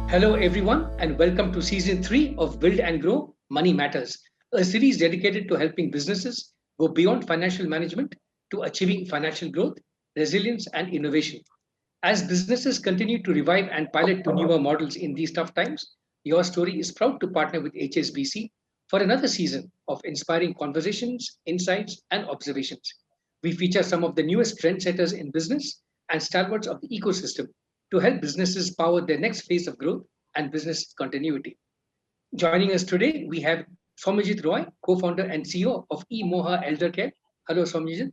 Hello, everyone, and welcome to season 3 of Build and Grow Money Matters, a series dedicated to helping businesses go beyond financial management to achieving financial growth, resilience, and innovation. As businesses continue to revive and pilot to newer models in these tough times, Your Story is proud to partner with HSBC for another season of inspiring conversations, insights, and observations. We feature some of the newest trendsetters in business and stalwarts of the ecosystem to help businesses power their next phase of growth and business continuity. Joining us today, we have Saumyajit Roy, co-founder and CEO of Emoha Elder Care. Hello, Saumyajit.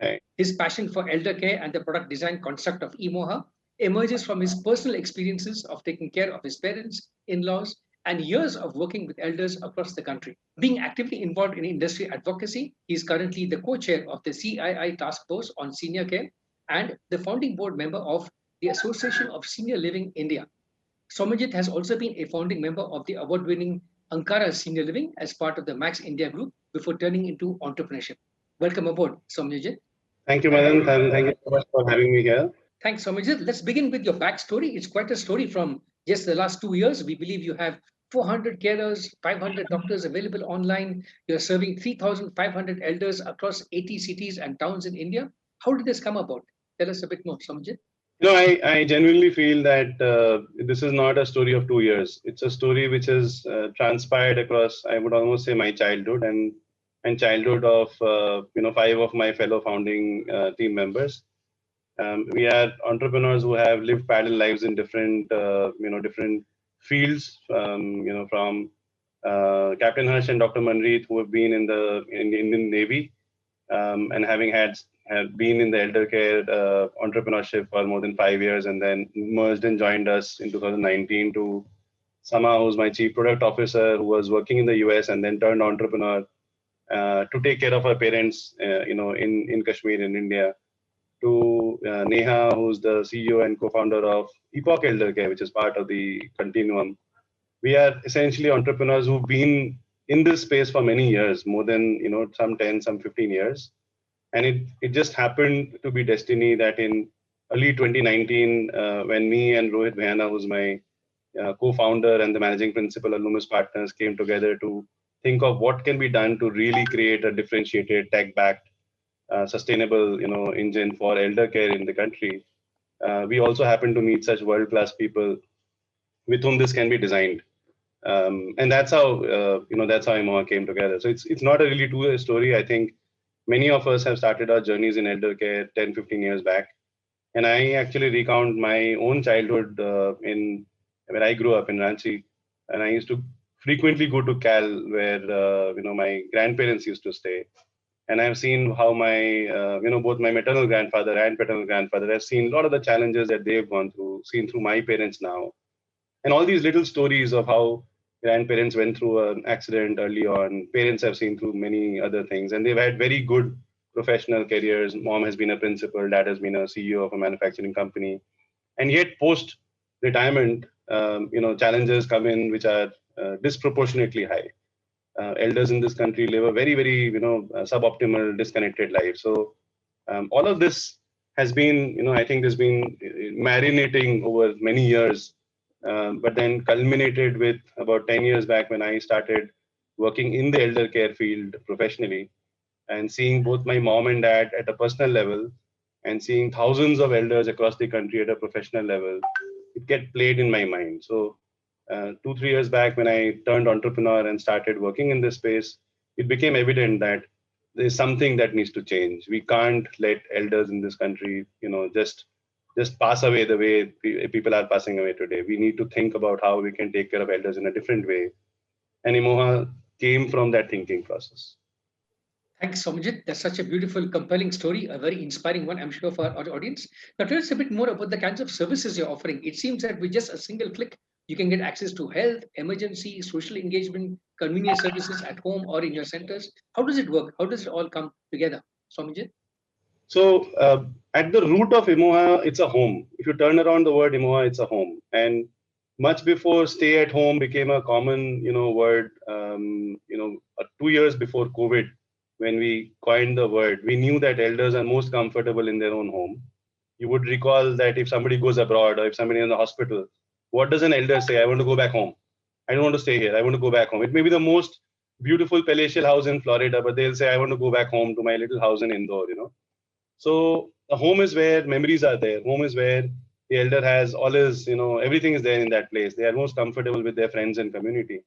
Hey. His passion for elder care and the product design construct of Emoha emerges from his personal experiences of taking care of his parents, in-laws, and years of working with elders across the country. Being actively involved in industry advocacy, he is currently the co-chair of the CII Task Force on Senior Care and the founding board member of the Association of Senior Living India. Somajit has also been a founding member of the award-winning Ankara Senior Living as part of the Max India Group before turning into entrepreneurship. Welcome aboard, Somajit. Thank you, Madan, and thank you so much for having me here. Thanks, Somajit. Let's begin with your backstory. It's quite a story from just the last 2 years. We believe you have 400 carers, 500 doctors available online. You're serving 3,500 elders across 80 cities and towns in India. How did this come about? Tell us a bit more, Somajit. I genuinely feel that this is not a story of 2 years. It's a story which has transpired across, I would almost say, my childhood and childhood of five of my fellow founding team members. We are entrepreneurs who have lived parallel lives in different fields. From Captain Harsh and Dr. Manreet, who have been in the Indian Navy, and having have been in the elder care entrepreneurship for more than 5 years, and then merged and joined us in 2019, to Sama, who's my chief product officer, who was working in the US and then turned entrepreneur to take care of our parents, in Kashmir in India, to Neha, who's the CEO and co-founder of Epoch Elder Care, which is part of the continuum. We are essentially entrepreneurs who've been in this space for many years, more than some 10, some 15 years. And it just happened to be destiny that in early 2019, when me and Rohit Bhayana, who's my co-founder and the managing principal of Loomis Partners, came together to think of what can be done to really create a differentiated, tech-backed, sustainable, engine for elder care in the country. We also happen to meet such world-class people with whom this can be designed. And that's how Emoha came together. So it's not a really two-year story. I think many of us have started our journeys in elder care 10, 15 years back. And I actually recount my own childhood in where I grew up in Ranchi. And I used to frequently go to Cal, where my grandparents used to stay. And I've seen how my both my maternal grandfather and paternal grandfather, I've seen a lot of the challenges that they've gone through, seen through my parents now. And all these little stories of how grandparents went through an accident early on. Parents have seen through many other things, and they've had very good professional careers. Mom has been a principal, dad has been a CEO of a manufacturing company. And yet post retirement, challenges come in which are disproportionately high. Elders in this country live a very, very, suboptimal, disconnected life. So all of this has been, I think there's been marinating over many years, but then culminated with about 10 years back when I started working in the elder care field professionally, and seeing both my mom and dad at a personal level and seeing thousands of elders across the country at a professional level, it get played in my mind. So 2-3 years back, when I turned entrepreneur and started working in this space, it became evident that there's something that needs to change. We can't let elders in this country, just pass away the way people are passing away today. We need to think about how we can take care of elders in a different way. And Emoha came from that thinking process. Thanks, Somjit. That's such a beautiful, compelling story, a very inspiring one, I'm sure, for our audience. Now, tell us a bit more about the kinds of services you're offering. It seems that with just a single click, you can get access to health, emergency, social engagement, convenience services at home or in your centers. How does it work? How does it all come together, Somjit? So at the root of Emoha, it's a home. If you turn around the word Emoha, it's a home. And much before stay at home became a common, word, 2 years before COVID, when we coined the word, we knew that elders are most comfortable in their own home. You would recall that if somebody goes abroad or if somebody is in the hospital, What does an elder say? I want to go back home. I don't want to stay here. I want to go back home. It may be the most beautiful palatial house in Florida, but they'll say, I want to go back home to my little house in Indore, So a home is where memories are there. Home is where the elder has all his, everything is there in that place. They are most comfortable with their friends and community.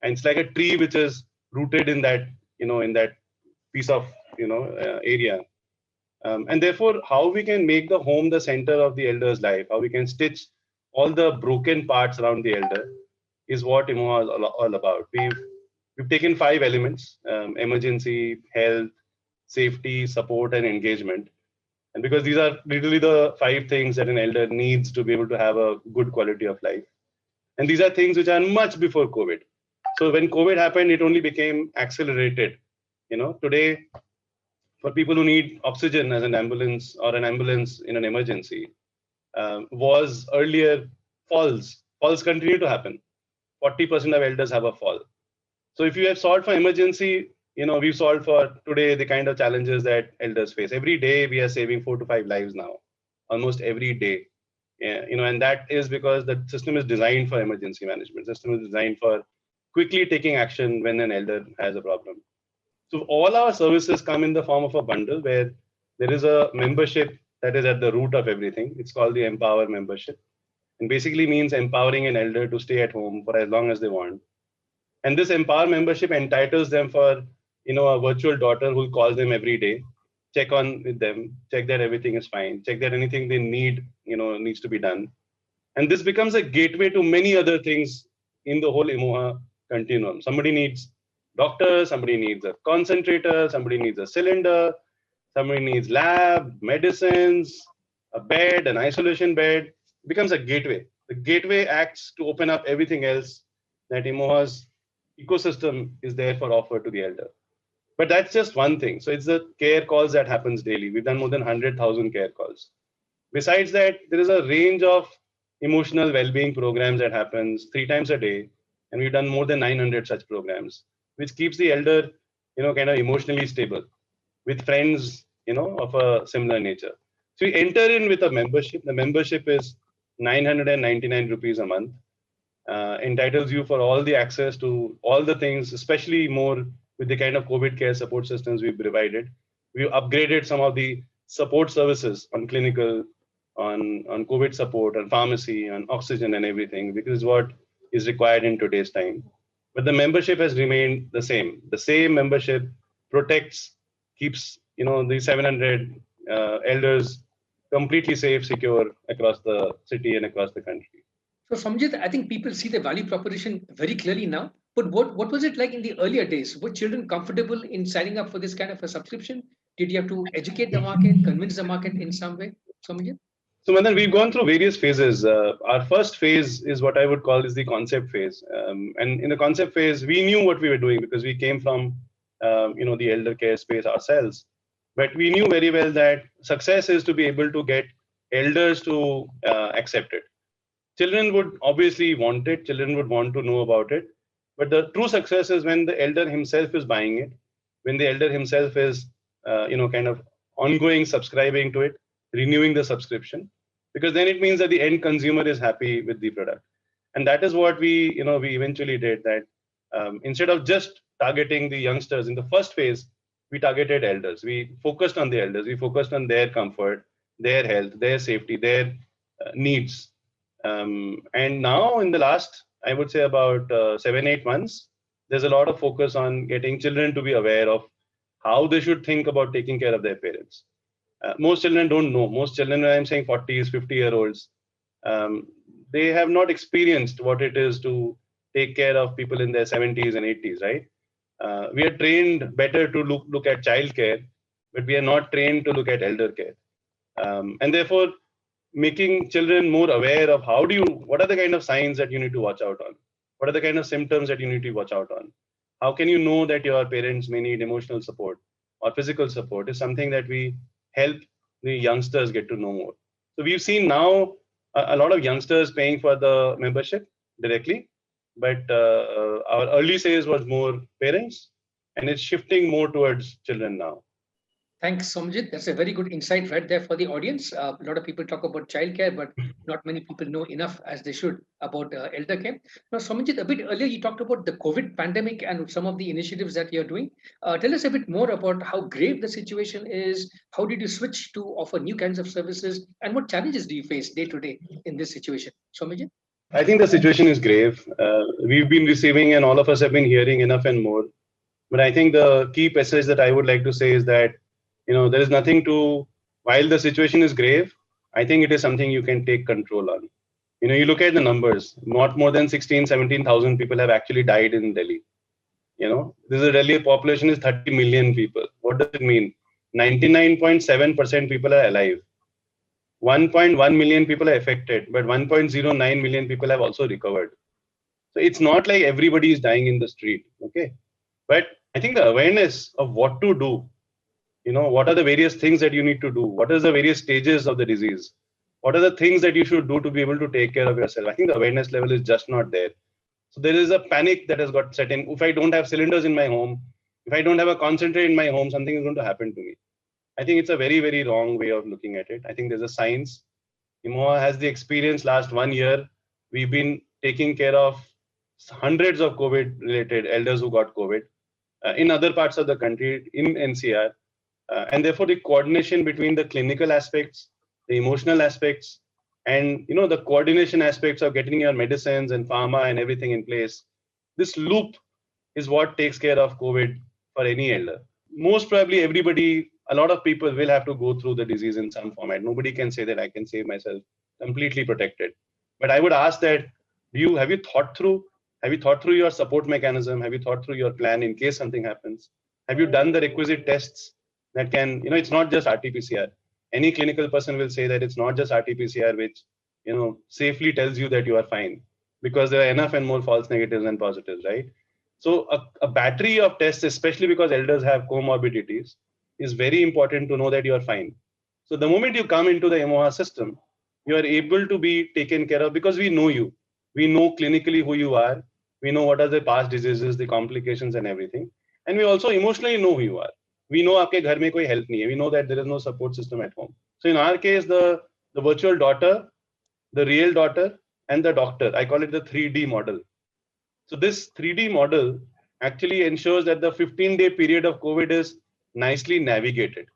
And it's like a tree which is rooted in that, in that piece of, area. And therefore, how we can make the home the center of the elder's life, how we can stitch all the broken parts around the elder is what Emoha is all about. We've taken 5 elements: emergency, health, safety, support, and engagement. And because these are literally the 5 things that an elder needs to be able to have a good quality of life. And these are things which are much before COVID. So when COVID happened, it only became accelerated. Today, for people who need oxygen as an ambulance or an ambulance in an emergency, was earlier falls. Falls continue to happen. 40% of elders have a fall. So if you have solved for emergency, we've solved for today the kind of challenges that elders face. Every day we are saving 4 to 5 lives now, almost every day. Yeah, and that is because the system is designed for emergency management. System is designed for quickly taking action when an elder has a problem. So all our services come in the form of a bundle where there is a membership that is at the root of everything. It's called the Empower membership, and basically means empowering an elder to stay at home for as long as they want. And this Empower membership entitles them for, a virtual daughter who calls them every day, check on with them, check that everything is fine, check that anything they need, needs to be done. And this becomes a gateway to many other things in the whole Emoha continuum. Somebody needs doctor, somebody needs a concentrator, somebody needs a cylinder, somebody needs lab, medicines, a bed, an isolation bed. It becomes a gateway. The gateway acts to open up everything else that Emoha's ecosystem is there for offer to the elder. But that's just one thing. So it's the care calls that happens daily. We've done more than 100,000 care calls. Besides that, there is a range of emotional well-being programs that happens 3 times a day, and we've done more than 900 such programs, which keeps the elder, kind of emotionally stable with friends, of a similar nature. So we enter in with a membership. The membership is 999 rupees a month. Entitles you for all the access to all the things, especially more with the kind of COVID care support systems we've provided. We've upgraded some of the support services on clinical, on COVID support, on pharmacy, on oxygen and everything, because what is required in today's time. But the membership has remained the same. The same membership protects, keeps, the 700 elders completely safe, secure across the city and across the country. So Saumyajit, I think people see the value proposition very clearly now. But what was it like in the earlier days? Were children comfortable in signing up for this kind of a subscription? Did you have to educate the market, convince the market in some way, Saumyajit? So Madan, we've gone through various phases. Our first phase is what I would call is the concept phase. And in the concept phase, we knew what we were doing because we came from, the elder care space ourselves. But we knew very well that success is to be able to get elders to accept it. Children would obviously want it. Children would want to know about it. But the true success is when the elder himself is buying it, when the elder himself is, kind of ongoing subscribing to it, renewing the subscription, because then it means that the end consumer is happy with the product. And that is what we eventually did, that instead of just targeting the youngsters in the first phase, we targeted elders. We focused on the elders. We focused on their comfort, their health, their safety, their needs. And now in the last, I would say about 7-8 months, there's a lot of focus on getting children to be aware of how they should think about taking care of their parents. Most children don't know. Most children, when I'm saying 40s, 50-year-olds, they have not experienced what it is to take care of people in their 70s and 80s, right? We are trained better to look at child care, but we are not trained to look at elder care. And therefore, making children more aware of what are the kind of signs that you need to watch out on? What are the kind of symptoms that you need to watch out on? How can you know that your parents may need emotional support or physical support is something that we help the youngsters get to know more. So we've seen now a lot of youngsters paying for the membership directly, but our early sales was more parents, and it's shifting more towards children now. Thanks, Somjit. That's a very good insight right there for the audience. A lot of people talk about childcare, but not many people know enough as they should about elder care. Now, Somjit, a bit earlier you talked about the COVID pandemic and some of the initiatives that you're doing. Tell us a bit more about how grave the situation is. How did you switch to offer new kinds of services, and what challenges do you face day to day in this situation, Somjit? I think the situation is grave. We've been receiving, and all of us have been hearing enough and more. But I think the key passage that I would like to say is that, there is nothing to, while the situation is grave, I think it is something you can take control on. You look at the numbers, not more than 16, 17,000 people have actually died in Delhi. This is a Delhi population is 30 million people. What does it mean? 99.7% people are alive. 1.1 million people are affected, but 1.09 million people have also recovered. So it's not like everybody is dying in the street. Okay. But I think the awareness of what to do, what are the various things that you need to do? What are the various stages of the disease? What are the things that you should do to be able to take care of yourself? I think the awareness level is just not there. So there is a panic that has got set in. If I don't have cylinders in my home, if I don't have a concentrate in my home, something is going to happen to me. I think it's a very, very wrong way of looking at it. I think there's a science. Emoha has the experience last 1 year. We've been taking care of hundreds of COVID related elders who got COVID in other parts of the country, in NCR. And therefore, the coordination between the clinical aspects, the emotional aspects, and the coordination aspects of getting your medicines and pharma and everything in place, this loop is what takes care of COVID for any elder. Most probably everybody, a lot of people will have to go through the disease in some format. Nobody can say that I can save myself completely protected. But I would ask that, have you thought through your support mechanism? Have you thought through your plan in case something happens? Have you done the requisite tests that can, it's not just RT-PCR. Any clinical person will say that it's not just RT-PCR which, safely tells you that you are fine, because there are enough and more false negatives and positives, right? So a battery of tests, especially because elders have comorbidities, is very important to know that you are fine. So the moment you come into the Emoha system, you are able to be taken care of because we know you. We know clinically who you are. We know what are the past diseases, the complications and everything. And we also emotionally know who you are. We know आपके घर में कोई help नहीं है. We know that there is no support system at home. So in our case, the virtual daughter, the real daughter, and the doctor, I call it the 3D model. So this 3D model actually ensures that the 15-day period of COVID is nicely navigated,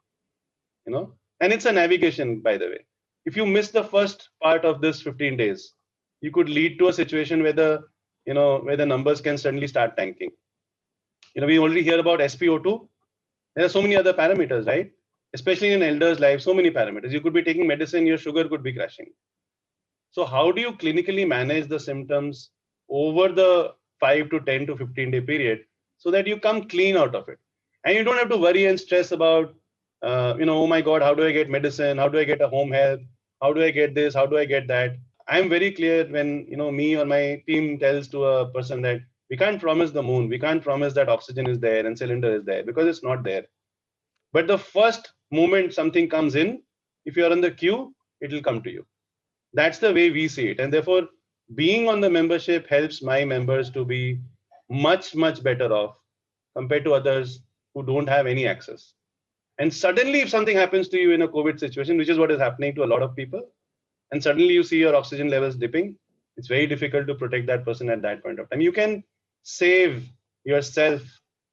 and it's a navigation, by the way. If you miss the first part of this 15 days, you could lead to a situation where the numbers can suddenly start tanking. We already hear about SpO2. There are so many other parameters, right? Especially in elders' life, so many parameters. You could be taking medicine, your sugar could be crashing. So how do you clinically manage the symptoms over the 5 to 10 to 15-day period so that you come clean out of it? And you don't have to worry and stress about, oh my God, how do I get medicine? How do I get a home health? How do I get this? How do I get that? I'm very clear when, me or my team tells to a person that we can't promise the moon. We can't promise that oxygen is there and cylinder is there because it's not there. But the first moment something comes in, if you're on the queue, it will come to you. That's the way we see it. And therefore, being on the membership helps my members to be much, much better off compared to others who don't have any access. And suddenly, if something happens to you in a COVID situation, which is what is happening to a lot of people, and suddenly you see your oxygen levels dipping, it's very difficult to protect that person at that point of time. You can save yourself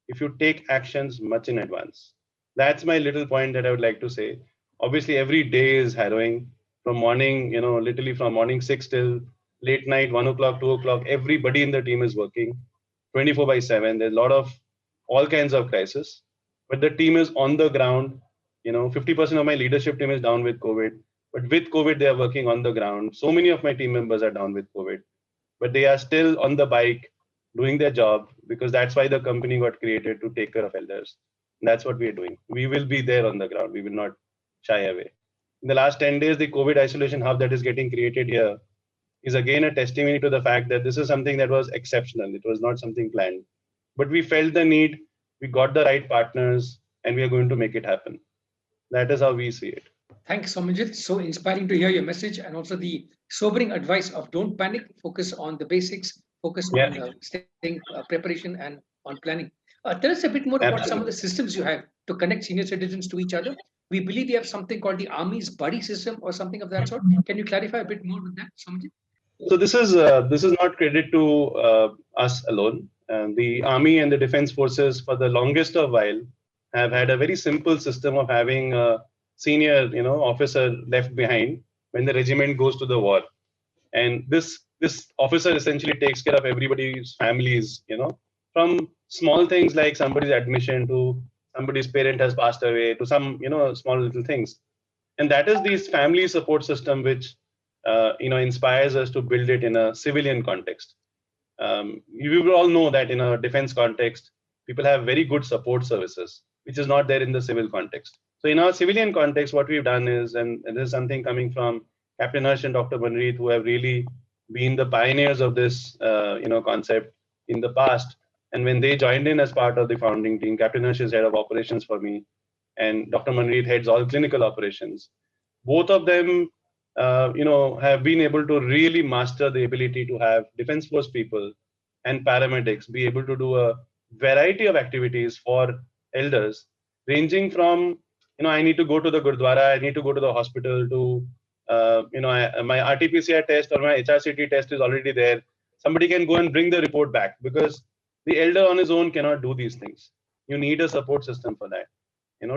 if you take actions much in advance. That's my little point that I would like to say. Obviously, every day is harrowing. From morning, literally from morning 6 till late night, 1 o'clock, 2 o'clock, everybody in the team is working 24/7. There's a lot of all kinds of crisis, but the team is on the ground. 50% of my leadership team is down with COVID, but with COVID, they are working on the ground. So many of my team members are down with COVID, but they are still on the bike doing their job because that's why the company got created, to take care of elders. And that's what we are doing. We will be there on the ground. We will not shy away. In the last 10 days, the COVID isolation hub that is getting created here is again a testimony to the fact that this is something that was exceptional. It was not something planned, but we felt the need, we got the right partners, and we are going to make it happen. That is how we see it. Thanks, Saumyajit. So inspiring to hear your message and also the sobering advice of don't panic, focus on the basics, focus on staying preparation and on planning. Tell us a bit more about some of Absolutely. the systems you have to connect senior citizens to each other. We believe you have something called the Army's buddy system or something of that sort. Can you clarify a bit more with that, Saumyajit? So this is not credit to us alone. The army and the defense forces for the longest of while have had a very simple system of having a senior, officer left behind when the regiment goes to the war, and this officer essentially takes care of everybody's families, from small things like somebody's admission to somebody's parent has passed away to some, small little things. And that is this family support system which inspires us to build it in a civilian context. You will all know that in a defense context, people have very good support services, which is not there in the civil context. So in our civilian context, what we've done is, and this is something coming from Captain Harsh and Dr. Manreet, who have really been the pioneers of this, concept in the past. And when they joined in as part of the founding team, Captain Harsh is head of operations for me, and Dr. Manreet heads all clinical operations. Both of them, have been able to really master the ability to have defense force people and paramedics be able to do a variety of activities for elders, ranging from, I need to go to the Gurdwara, I need to go to the hospital to, my RT-PCR test or my HRCT test is already there. Somebody can go and bring the report back because the elder on his own cannot do these things. You need a support system for that.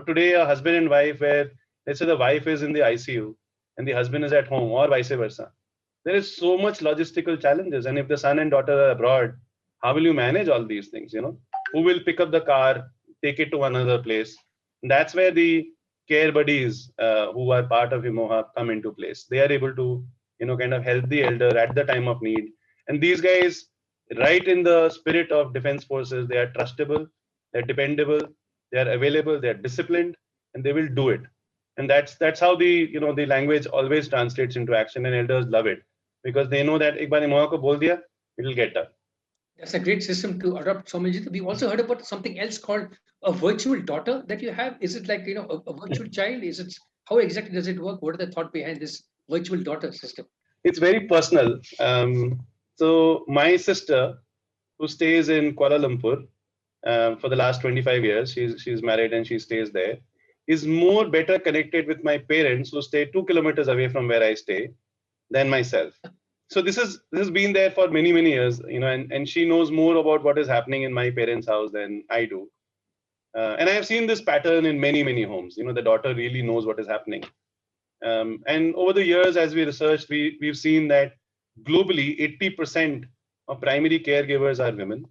Today a husband and wife where let's say the wife is in the ICU and the husband is at home or vice versa. There is so much logistical challenges. And if the son and daughter are abroad, how will you manage all these things? Who will pick up the car, take it to another place? And that's where the care buddies who are part of Emoha come into place. They are able to, kind of help the elder at the time of need. And these guys, right in the spirit of defense forces, they are trustable, they're dependable, they are available, they're disciplined, and they will do it. And that's how the language always translates into action, and elders love it because they know that ek baar Emoha ko bol diya, it will get done. That's a great system to adopt, Saumyajit. We also heard about something else called a virtual daughter that you have. Is it like a virtual child? Is it how exactly does it work? What are the thought behind this virtual daughter system? It's very personal. So my sister, who stays in Kuala Lumpur for the last 25 years, she's married and she stays there, is more better connected with my parents who stay 2 kilometers away from where I stay than myself. So this has been there for many years, and she knows more about what is happening in my parents' house than I do. And I have seen this pattern in many homes. The daughter really knows what is happening. And over the years, as we researched, we've seen that globally, 80% of primary caregivers are women.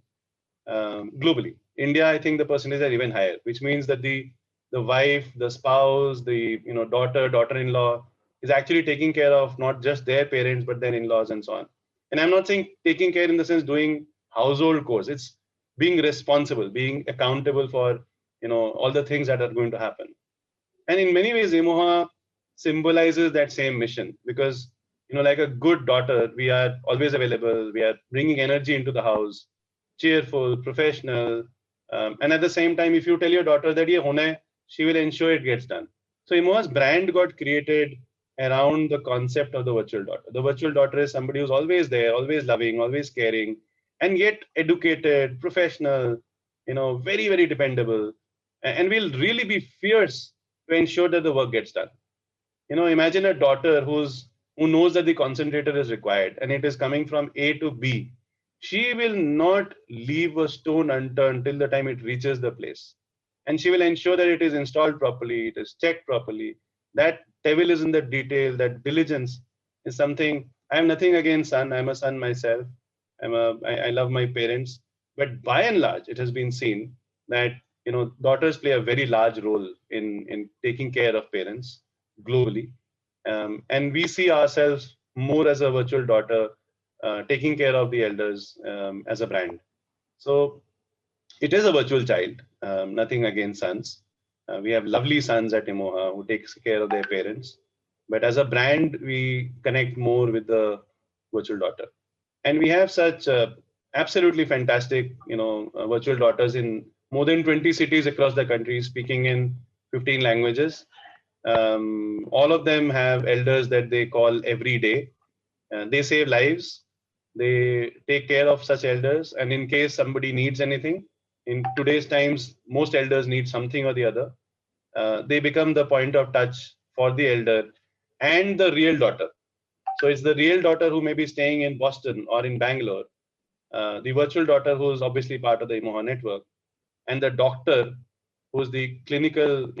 Globally, India, I think the percentage are even higher, which means that the wife, the spouse, the daughter-in-law is actually taking care of not just their parents but their in-laws and so on. And I'm not saying taking care in the sense doing household chores. It's being responsible, being accountable for all the things that are going to happen. And in many ways, Emoha symbolizes that same mission because like a good daughter, we are always available. We are bringing energy into the house, cheerful, professional, and at the same time, if you tell your daughter that ye hona hai, she will ensure it gets done. So Emoha's brand got created around the concept of the virtual daughter. The virtual daughter is somebody who's always there, always loving, always caring, and yet educated, professional, very dependable, and will really be fierce to ensure that the work gets done. Imagine a daughter who knows that the concentrator is required and it is coming from A to B. She will not leave a stone unturned till the time it reaches the place. And she will ensure that it is installed properly, it is checked properly. That devil is in the detail, that diligence is something. I have nothing against son. I'm a son myself. I love my parents. But by and large, it has been seen that daughters play a very large role in taking care of parents globally. And we see ourselves more as a virtual daughter, taking care of the elders as a brand. So it is a virtual child, nothing against sons. We have lovely sons at Emoha who takes care of their parents. But as a brand, we connect more with the virtual daughter. And we have such absolutely fantastic, virtual daughters in more than 20 cities across the country, speaking in 15 languages. All of them have elders that they call every day. They save lives. They take care of such elders. And in case somebody needs anything, in today's times, most elders need something or the other. They become the point of touch for the elder and the real daughter. So it's the real daughter who may be staying in Boston or in Bangalore, the virtual daughter who's obviously part of the Emoha network, and the doctor who's the clinical,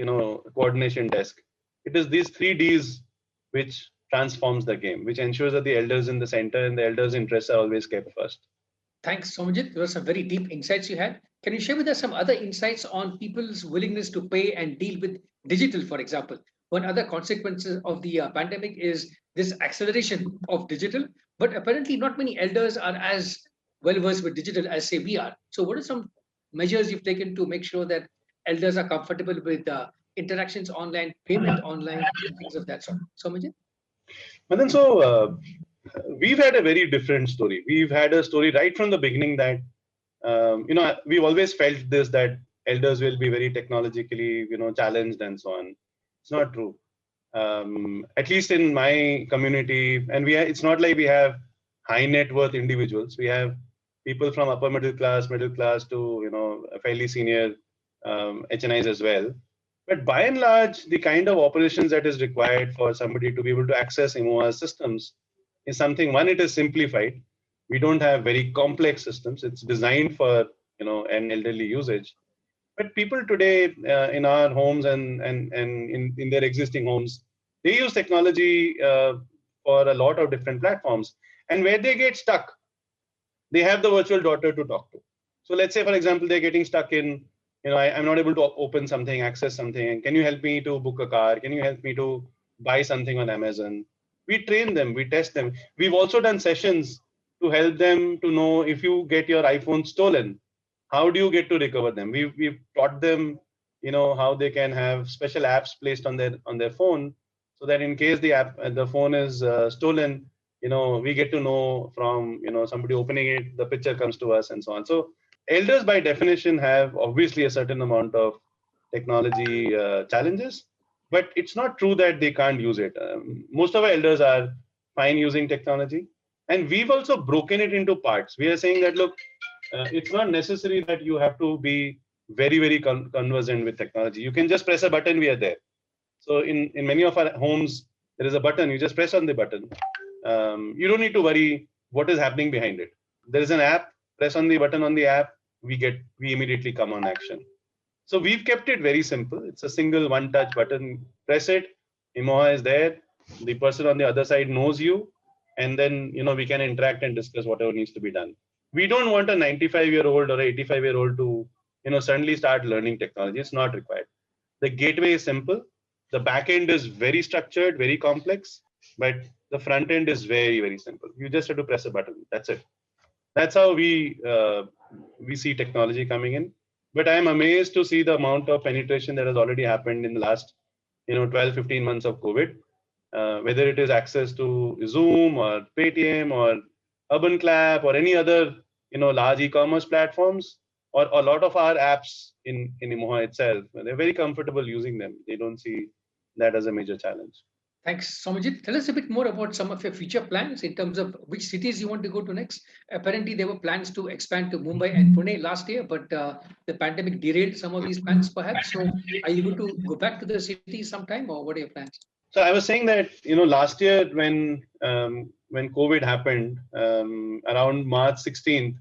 coordination desk. It is these three Ds which transforms the game, which ensures that the elders in the center and the elders' interests are always kept first. Thanks, Saumyajit. There were some very deep insights you had. Can you share with us some other insights on people's willingness to pay and deal with digital, for example? One other consequences of the pandemic is this acceleration of digital, but apparently not many elders are as well versed with digital as, say, we are. So, what are some measures you've taken to make sure that elders are comfortable with interactions online, payment online, and things of that sort? Saumyajit? And then we've had a very different story. We've had a story right from the beginning that we've always felt this, that elders will be very technologically challenged and so on. It's not true. At least in my community, and it's not like we have high net worth individuals. We have people from upper middle class to fairly senior HNIs as well. But by and large, the kind of operations that is required for somebody to be able to access Emoha systems is something. One, it is simplified. We don't have very complex systems. It's designed for an elderly usage. But people today in our homes and in their existing homes, they use technology for a lot of different platforms. And where they get stuck, they have the virtual daughter to talk to. So let's say, for example, they're getting stuck in, I'm not able to open something, access something. Can you help me to book a car? Can you help me to buy something on Amazon? We train them, we test them. We've also done sessions to help them to know if you get your iPhone stolen, how do you get to recover them? We've taught them, how they can have special apps placed on their phone, so that in case the phone is stolen, we get to know from somebody opening it, the picture comes to us and so on. So elders by definition have obviously a certain amount of technology challenges, but it's not true that they can't use it. Most of our elders are fine using technology, and we've also broken it into parts. We are saying that, look, it's not necessary that you have to be very, very conversant with technology. You can just press a button, we are there. So in many of our homes, there is a button, you just press on the button. You don't need to worry what is happening behind it. There is an app, press on the button on the app, we immediately come on action. So we've kept it very simple. It's a single one-touch button, press it, Emoha is there, the person on the other side knows you, and then we can interact and discuss whatever needs to be done. We don't want a 95-year-old or 85-year-old to suddenly start learning technology. It's not required. The gateway is simple. The back end is very structured, very complex, but the front end is very, very simple. You just have to press a button. That's it. That's how we see technology coming in. But I'm amazed to see the amount of penetration that has already happened in the last 12, 15 months of COVID. Whether it is access to Zoom or Paytm or Urban Clap or any other large e-commerce platforms, or a lot of our apps in Emoha itself, they're very comfortable using them. They don't see that as a major challenge. Thanks, Saumyajit. Tell us a bit more about some of your future plans in terms of which cities you want to go to next. Apparently, there were plans to expand to Mumbai and Pune last year, but the pandemic derailed some of these plans, perhaps. So, are you going to go back to the cities sometime, or what are your plans? So I was saying that last year when COVID happened around March 16th,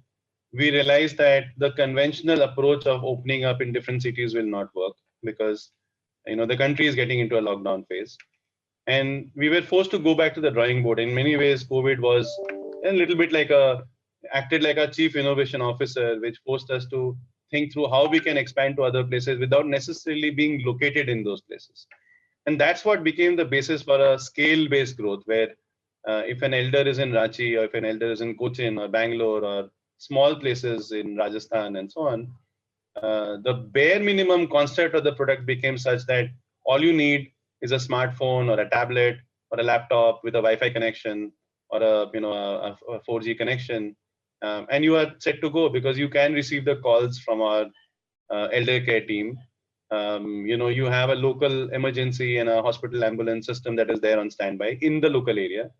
we realized that the conventional approach of opening up in different cities will not work, because the country is getting into a lockdown phase, and we were forced to go back to the drawing board. In many ways, COVID was a little bit acted like a chief innovation officer, which forced us to think through how we can expand to other places without necessarily being located in those places. And that's what became the basis for a scale-based growth, where if an elder is in Ranchi, or if an elder is in Cochin or Bangalore or small places in Rajasthan and so on, the bare minimum concept of the product became such that all you need is a smartphone or a tablet or a laptop with a Wi-Fi connection or a 4G connection, and you are set to go, because you can receive the calls from our elder care team. You have a local emergency and a hospital ambulance system that is there on standby in the local area,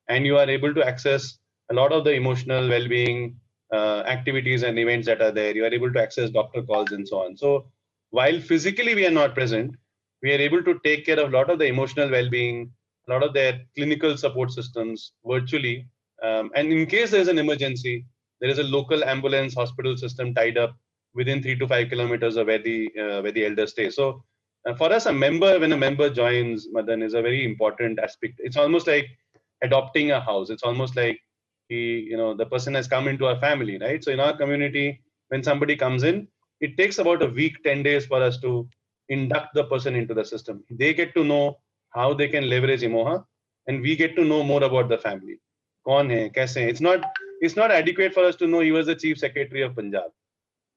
and you are able to access a lot of the emotional well-being, activities and events that are there. You are able to access doctor calls and so on. So while physically we are not present, we are able to take care of a lot of the emotional well-being, a lot of their clinical support systems virtually. And in case there is an emergency, there is a local ambulance hospital system tied up within 3 to 5 kilometers of where the elders stay. So for us, when a member joins, Madan, is a very important aspect. It's almost like adopting a house. It's almost like the person has come into our family, right? So in our community, when somebody comes in, it takes about a week, 10 days for us to induct the person into the system. They get to know how they can leverage Emoha, and we get to know more about the family. Kaun hai, kaise hai. It's not adequate for us to know he was the chief secretary of Punjab.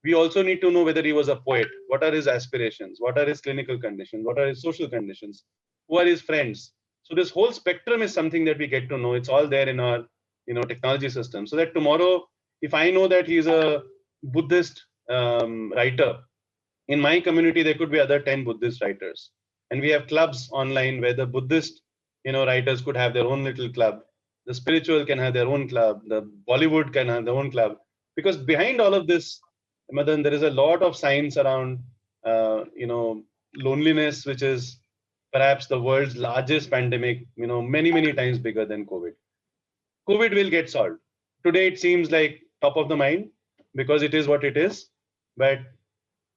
We also need to know whether he was a poet. What are his aspirations? What are his clinical conditions? What are his social conditions? Who are his friends? So this whole spectrum is something that we get to know. It's all there in our technology system. So that tomorrow, if I know that he's a Buddhist writer, in my community there could be other 10 Buddhist writers, and we have clubs online where the Buddhist writers could have their own little club. The spiritual can have their own club. The Bollywood can have their own club. Because behind all of this, Madan, there is a lot of science around, loneliness, which is perhaps the world's largest pandemic, many, many times bigger than COVID. COVID will get solved. Today, it seems like top of the mind because it is what it is. But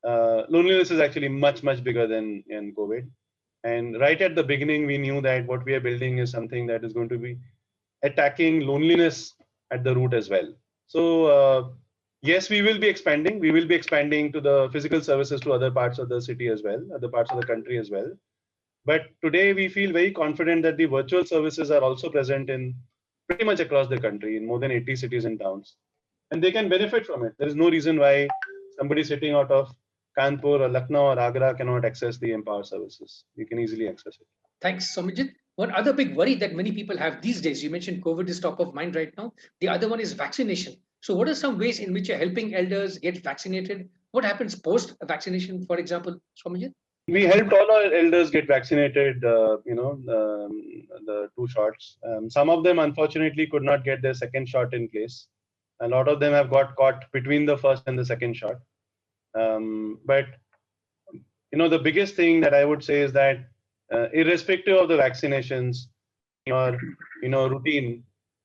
loneliness is actually much, much bigger than in COVID. And right at the beginning, we knew that what we are building is something that is going to be attacking loneliness at the root as well. So yes, we will be expanding. We will be expanding to the physical services to other parts of the city as well, other parts of the country as well. But today we feel very confident that the virtual services are also present in pretty much across the country in more than 80 cities and towns. And they can benefit from it. There is no reason why somebody sitting out of Kanpur or Lucknow or Agra cannot access the Empower services. You can easily access it. Thanks, Saumyajit. One other big worry that many people have these days, you mentioned COVID is top of mind right now. The other one is vaccination. So what are some ways in which you're helping elders get vaccinated? What happens post vaccination, for example, Saumyajit? We helped all our elders get vaccinated, the 2 shots. Some of them, unfortunately, could not get their second shot in place. A lot of them have got caught between the first and the second shot. But the biggest thing that I would say is that irrespective of the vaccinations or routine,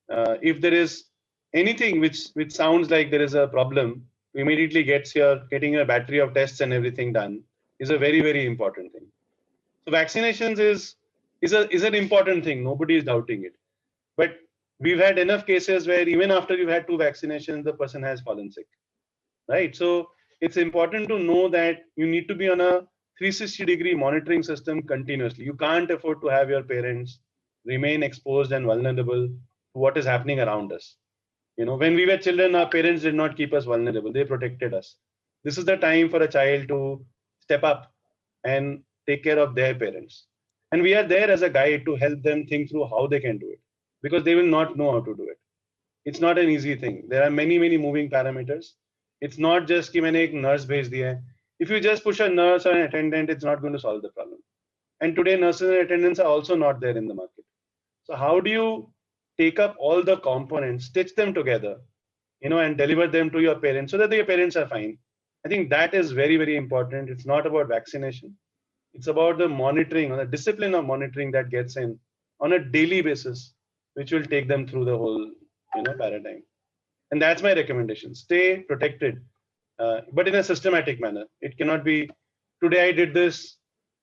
if there is anything which sounds like there is a problem, immediately getting a battery of tests and everything done is a very, very important thing. So vaccinations is an important thing. Nobody is doubting it. But we've had enough cases where even after you've had 2 vaccinations, the person has fallen sick, right? So it's important to know that you need to be on a 360-degree monitoring system continuously. You can't afford to have your parents remain exposed and vulnerable to what is happening around us. When we were children, our parents did not keep us vulnerable. They protected us. This is the time for a child to step up and take care of their parents. And we are there as a guide to help them think through how they can do it, because they will not know how to do it. It's not an easy thing. There are many, many moving parameters. It's not just कि मैंने एक nurse भेज दिया है. If you just push a nurse or an attendant, it's not going to solve the problem. And today, nurses and attendants are also not there in the market. So how do you take up all the components, stitch them together, and deliver them to your parents so that your parents are fine? I think that is very, very important. It's not about vaccination. It's about the monitoring or the discipline of monitoring that gets in on a daily basis, which will take them through the whole paradigm. And that's my recommendation. Stay protected, but in a systematic manner. It cannot be today I did this,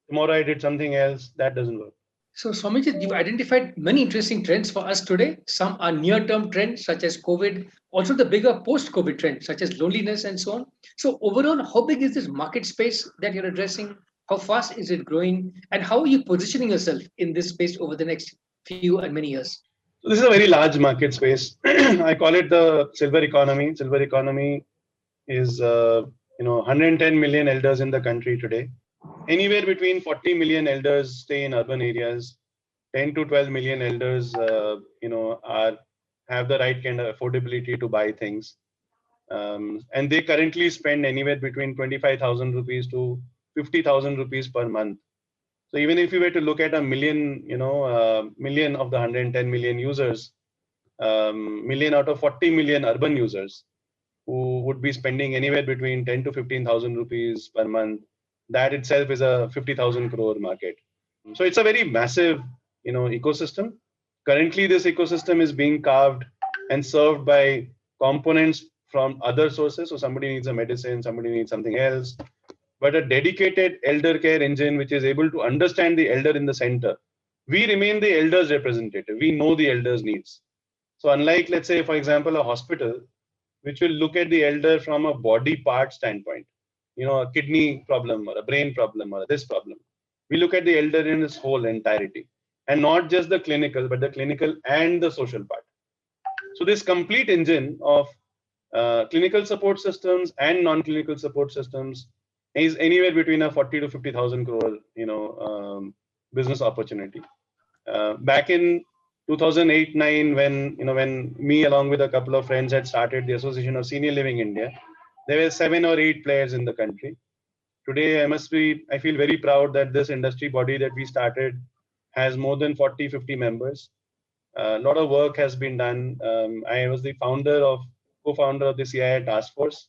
tomorrow I did something else. That doesn't work. So, Saumyajit, you've identified many interesting trends for us today. Some are near-term trends, such as COVID, also the bigger post-COVID trends, such as loneliness and so on. So, overall, how big is this market space that you're addressing? How fast is it growing? And how are you positioning yourself in this space over the next few and many years? So this is a very large market space. I call it the silver economy. Silver economy is 110 million elders in the country today. Anywhere between 40 million elders stay in urban areas. 10 to 12 million elders, have the right kind of affordability to buy things. And they currently spend anywhere between 25,000 rupees to 50,000 rupees per month. So even if you were to look at a million, million of the 110 million users, million out of 40 million urban users, who would be spending anywhere between 10 to 15,000 rupees per month. That itself is a 50,000 crore market. So it's a very massive, ecosystem. Currently, this ecosystem is being carved and served by components from other sources. So somebody needs a medicine, somebody needs something else. But a dedicated elder care engine, which is able to understand the elder in the center. We remain the elder's representative. We know the elder's needs. So unlike, let's say, for example, a hospital, which will look at the elder from a body part standpoint, a kidney problem or a brain problem or this problem. We look at the elder in its whole entirety, and not just the clinical, but the clinical and the social part. So this complete engine of clinical support systems and non-clinical support systems is anywhere between a 40 to 50,000 crore, business opportunity. Back in 2008-9, when me along with a couple of friends had started the Association of Senior Living India, there were 7 or 8 players in the country. Today, I feel very proud that this industry body that we started has more than 40, 50 members. A lot of work has been done. I was the co-founder of the CII task force,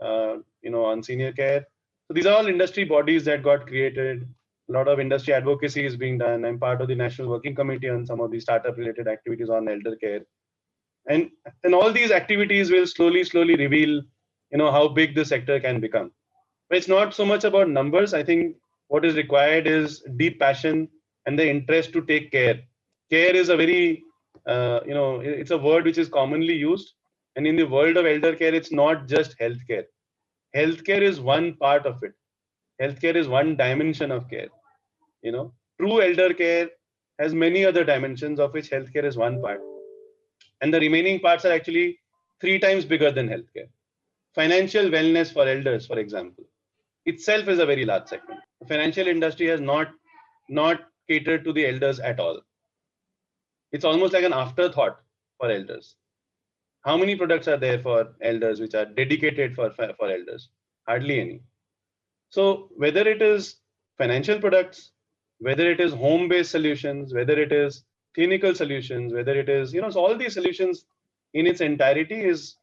on senior care. So these are all industry bodies that got created. A lot of industry advocacy is being done. I'm part of the National Working Committee on some of the startup-related activities on elder care. And all these activities will slowly reveal, how big the sector can become. But it's not so much about numbers. I think what is required is deep passion and the interest to take care. Care is a very, it's a word which is commonly used. And in the world of elder care, it's not just healthcare. Healthcare is one part of it. Healthcare is one dimension of care. True elder care has many other dimensions, of which healthcare is one part. And the remaining parts are actually 3 times bigger than healthcare. Financial wellness for elders, for example, itself is a very large segment. The financial industry has not catered to the elders at all. It's almost like an afterthought for elders. How many products are there for elders which are dedicated for elders? Hardly any. So whether it is financial products, whether it is home-based solutions, whether it is clinical solutions, whether it is, so all these solutions in its entirety is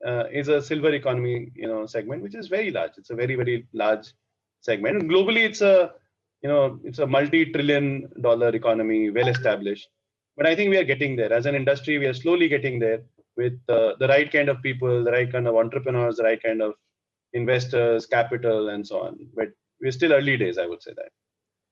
a silver economy, segment, which is very large. It's a very, very large segment. And globally, it's a multi-trillion dollar economy, well established. But I think we are getting there. As an industry, we are slowly getting there with the right kind of people, the right kind of entrepreneurs, the right kind of investors, capital, and so on. But we're still early days, I would say that.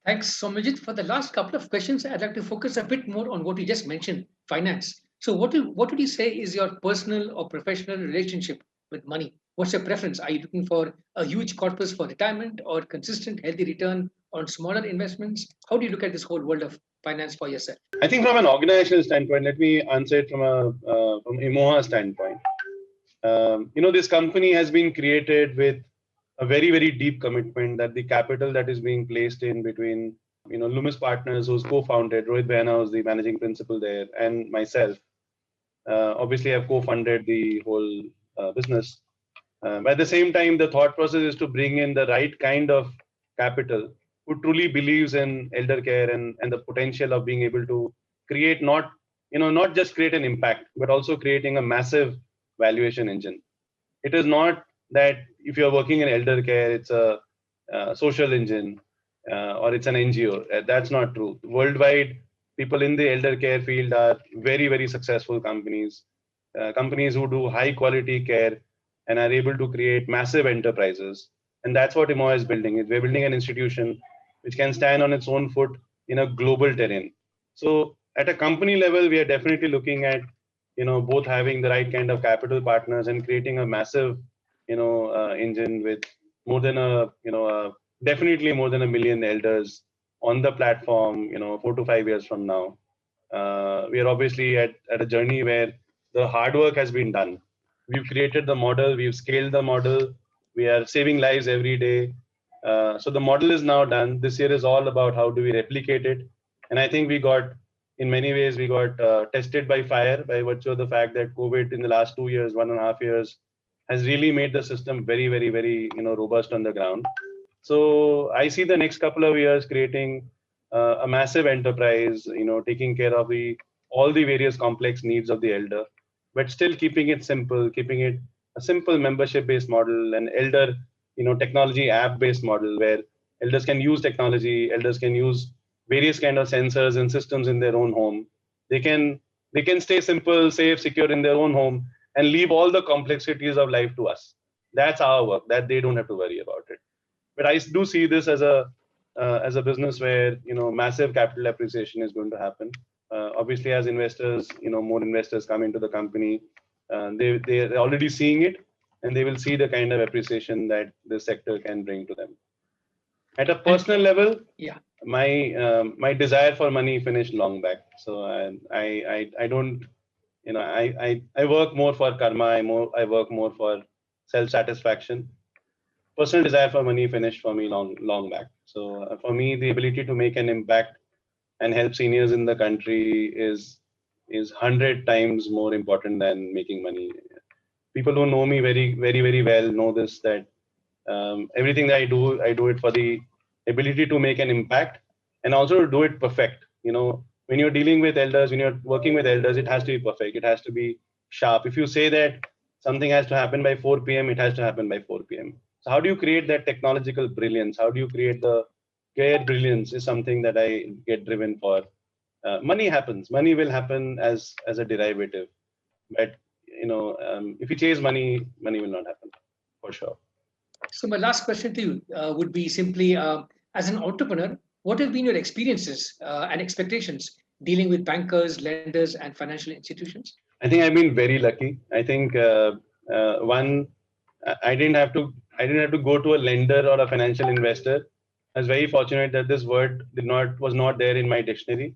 Thanks, Saumyajit. For the last couple of questions, I'd like to focus a bit more on what you just mentioned, finance. So what would you say is your personal or professional relationship with money? What's your preference? Are you looking for a huge corpus for retirement or consistent healthy return on smaller investments? How do you look at this whole world of finance for yourself? I think from an organizational standpoint, let me answer it from Emoha standpoint. This company has been created with a very, very deep commitment that the capital that is being placed in between, Loomis Partners, who's co-founded, Rohit Behana, who's the managing principal there, and myself. Obviously, I've co-funded the whole business. But at the same time, the thought process is to bring in the right kind of capital who truly believes in elder care and the potential of being able to create not just create an impact, but also creating a massive valuation engine. It is not that if you're working in elder care, it's a social engine or it's an NGO. That's not true. Worldwide, people in the elder care field are very, very successful companies, companies who do high quality care and are able to create massive enterprises. And that's what Emoha is building. We're building an institution which can stand on its own foot in a global terrain. So at a company level, we are definitely looking at, both having the right kind of capital partners and creating a massive, engine with more than definitely more than 1 million elders on the platform, 4 to 5 years from now. We are obviously at a journey where the hard work has been done. We've created the model, we've scaled the model, we are saving lives every day. So the model is now done. This year is all about how do we replicate it. And I think in many ways, we got tested by fire by virtue of the fact that COVID in the last 2 years, 1.5 years, has really made the system very, very, very, robust on the ground. So I see the next couple of years creating a massive enterprise, taking care of all the various complex needs of the elder, but still keeping it simple, keeping it a simple membership-based model, an elder, technology app-based model where elders can use technology, elders can use various kind of sensors and systems in their own home. They can stay simple, safe, secure in their own home and leave all the complexities of life to us. That's our work. That they don't have to worry about it. But I do see this as a business where massive capital appreciation is going to happen. Obviously, as investors, more investors come into the company. They're already seeing it, and they will see the kind of appreciation that this sector can bring to them. At a personal level, yeah, my desire for money finished long back. So I don't, I work more for karma. I work more for self satisfaction. Personal desire for money finished for me long back. So for me, the ability to make an impact and help seniors in the country is 100 times more important than making money. People who know me very very very well know this, that everything that I do it for the ability to make an impact and also to do it perfect. When you're dealing with elders, when you're working with elders, it has to be perfect. It has to be sharp. If you say that something has to happen by 4 p.m., it has to happen by 4 p.m. So how do you create that technological brilliance? How do you create the care brilliance is something that I get driven for. Money happens. Money will happen as a derivative. But if you chase money, money will not happen for sure. So my last question to you would be simply, as an entrepreneur, what have been your experiences and expectations dealing with bankers, lenders, and financial institutions? I think I've been very lucky. I think one, I didn't have to go to a lender or a financial investor. I was very fortunate that this word was not there in my dictionary.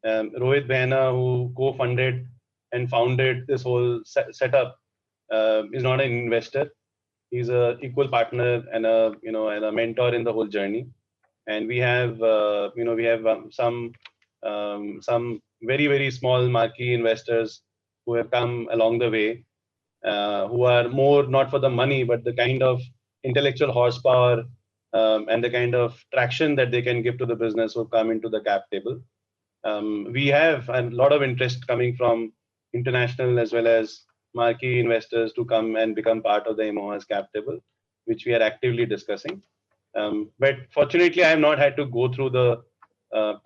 Rohit Behna, who co-funded and founded this whole setup, is not an investor. He's a equal partner and a mentor in the whole journey. And we have some very very small marquee investors who have come along the way, who are more not for the money but the kind of intellectual horsepower and the kind of traction that they can give to the business who come into the cap table. We have a lot of interest coming from international as well as marquee investors to come and become part of the Emoha's cap table, which we are actively discussing. But fortunately, I have not had to go through the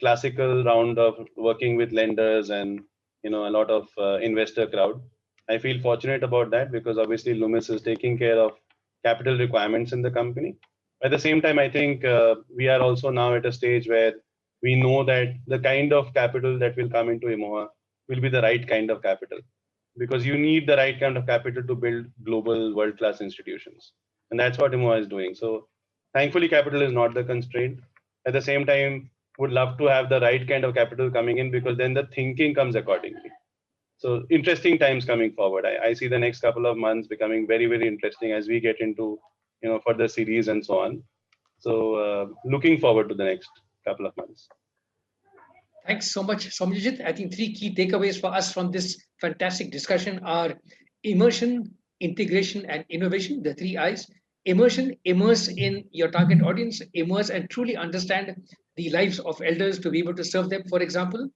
classical round of working with lenders and a lot of investor crowd. I feel fortunate about that because obviously Loomis is taking care of capital requirements in the company. At the same time, I think we are also now at a stage where we know that the kind of capital that will come into Emoha will be the right kind of capital, because you need the right kind of capital to build global world-class institutions. And that's what Emoha is doing. So thankfully, capital is not the constraint. At the same time, would love to have the right kind of capital coming in, because then the thinking comes accordingly. So interesting times coming forward. I see the next couple of months becoming very, very interesting as we get into further series and so on. So looking forward to the next couple of months. Thanks so much, Saumyajit. I think three key takeaways for us from this fantastic discussion are immersion, integration, and innovation, the three I's. Immersion, immerse in your target audience, immerse and truly understand the lives of elders to be able to serve them, for example.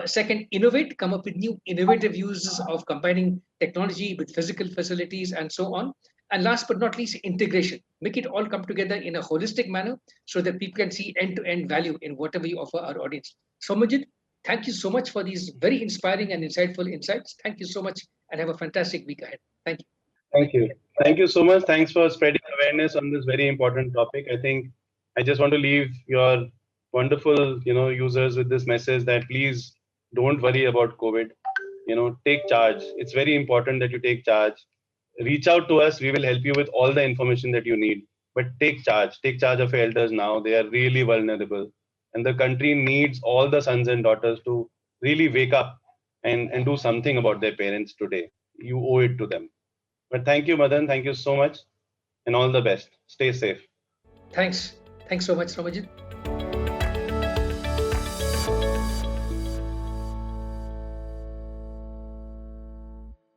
Second, innovate, come up with new innovative uses of combining technology with physical facilities and so on. And last but not least, integration. Make it all come together in a holistic manner so that people can see end-to-end value in whatever you offer our audience. Saumyajit, thank you so much for these very inspiring and insightful insights. Thank you so much and have a fantastic week ahead. Thank you. Thank you. Thank you so much. Thanks for spreading awareness on this very important topic. I think I just want to leave your wonderful, users with this message that please don't worry about COVID. Take charge. It's very important that you take charge. Reach out to us. We will help you with all the information that you need. But take charge. Take charge of your elders now. They are really vulnerable. And the country needs all the sons and daughters to really wake up and do something about their parents today. You owe it to them. But thank you, Madan. Thank you so much. And all the best. Stay safe. Thanks. Thanks so much, Saumyajit.